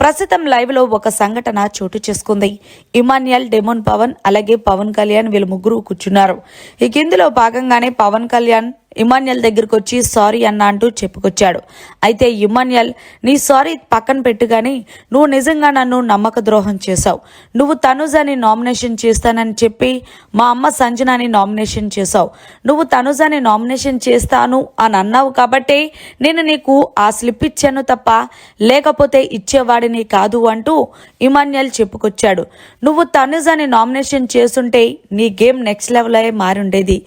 ప్రస్తుతం లైవ్ లో ఒక సంఘటన చోటు చేసుకుంది. ఇమాన్యుయల్, డెమోన్ పవన్ అలాగే పవన్ కళ్యాణ్ వీళ్ళు ముగ్గురు కూర్చున్నారు. ఇక ఇందులో భాగంగానే పవన్ కళ్యాణ్ ఇమాన్యుయల్ దగ్గరకు వచ్చి సారీ అన్న అంటూ చెప్పుకొచ్చాడు. అయితే ఇమాన్యుయల్, నీ సారీ పక్కన పెట్టుగాని నువ్వు నిజంగా నన్ను నమ్మక ద్రోహం చేశావు. నువ్వు తనుజాని నామినేషన్ చేస్తానని చెప్పి మా అమ్మ సంజనాని నామినేషన్ చేశావు. నువ్వు తనుజాని నామినేషన్ చేస్తాను అని అన్నావు కాబట్టి నేను నీకు ఆ స్లిప్ ఇచ్చాను తప్ప లేకపోతే ఇచ్చేవాడిని కాదు అంటూ ఇమాన్యుయల్ చెప్పుకొచ్చాడు. నువ్వు తనుజాని నామినేషన్ చేస్తుంటే నీ గేమ్ నెక్స్ట్ లెవెల్ అయ్యే మారుండేది.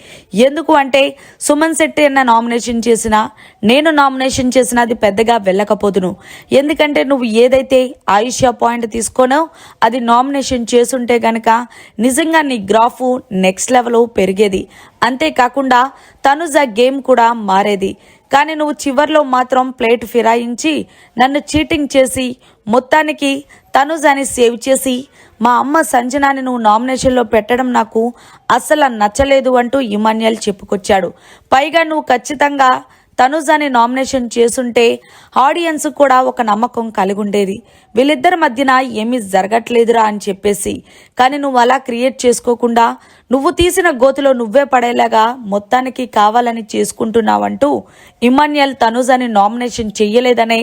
ఎందుకు అంటే సుమన్ శెట్టి అన్న నామినేషన్ చేసినా నేను నామినేషన్ చేసినా అది పెద్దగా వెళ్ళకపోదును. ఎందుకంటే నువ్వు ఏదైతే ఆయుష్య పాయింట్ తీసుకోనో అది నామినేషన్ చేసుంటే గనక నిజంగా నీ గ్రాఫ్ నెక్స్ట్ లెవెల్ పెరిగేది. అంతేకాకుండా తనుజ గేమ్ కూడా మారేది. కానీ నువ్వు చివర్లో మాత్రం ప్లేట్ ఫిరాయించి నన్ను చీటింగ్ చేసి మొత్తానికి తనుజాని సేవ్ చేసి మా అమ్మ సంజనాని నువ్వు నామినేషన్లో పెట్టడం నాకు అస్సలు నచ్చలేదు అంటూ ఇమాన్యుయల్ చెప్పుకొచ్చాడు. పైగా నువ్వు ఖచ్చితంగా తనుజాని నామినేషన్ చేసుంటే ఆడియన్స్ కూడా ఒక నమ్మకం కలిగి ఉండేది, వీళ్ళిద్దరి మధ్యన ఏమీ జరగట్లేదురా అని చెప్పేసి. కానీ నువ్వు అలా క్రియేట్ చేసుకోకుండా నువ్వు తీసిన గోతులో నువ్వే పడేలాగా మొత్తానికి కావాలని చేసుకుంటున్నావంటూ ఇమాన్యుయల్ తనుజాని నామినేషన్ చెయ్యలేదనే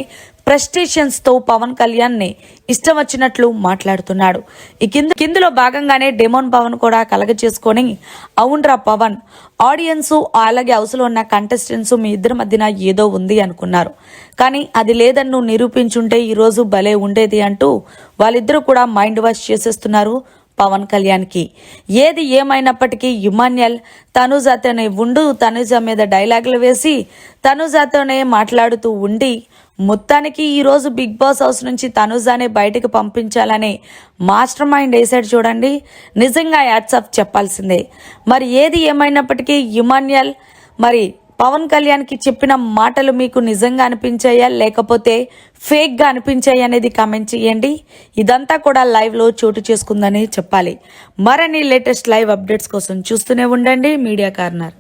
ప్రెస్టేషన్స్ తో పవన్ కళ్యాణ్ ని ఇష్టం వచ్చినట్లు మాట్లాడుతున్నాడు. ఈ కిందలో భాగంగానే డెమోన్ పవన్ కూడా కలగ చేసుకొని, అవునరా పవన్, ఆడియన్స్ అలాగే హౌస్ లో ఉన్న కంటెస్టెంట్స్ మీ ఇద్దరి మధ్యన ఏదో ఉంది అనుకున్నారు, కానీ అది లేదని నువ్వు నిరూపించుంటే ఈ రోజు భలే ఉండేది అంటూ వాళ్ళిద్దరూ కూడా మైండ్ వాష్ చేసేస్తున్నారు పవన్ కళ్యాణ్ కి. ఏది ఏమైనప్పటికీ ఇమాన్యుయల్ తనుజాతోనే ఉండు, తనుజ మీద డైలాగులు వేసి తనుజాతోనే మాట్లాడుతూ ఉండి మొత్తానికి ఈ రోజు బిగ్ బాస్ హౌస్ నుంచి తనుజానే బయటకు పంపించాలనే మాస్టర్ మైండ్ వేసాడు చూడండి. నిజంగా హ్యాట్స్ ఆఫ్ చెప్పాల్సిందే. మరి ఏది ఏమైనప్పటికీ ఇమాన్యుయల్ మరి పవన్ కళ్యాణ్ కి చెప్పిన మాటలు మీకు నిజంగా అనిపించాయా లేకపోతే ఫేక్ గా అనిపించాయి అనేది కామెంట్ చేయండి. ఇదంతా కూడా లైవ్ లో చోటు చేసుకుందని చెప్పాలి. మరిన్ని లేటెస్ట్ లైవ్ అప్డేట్స్ కోసం చూస్తూనే ఉండండి మీడియా కార్నర్.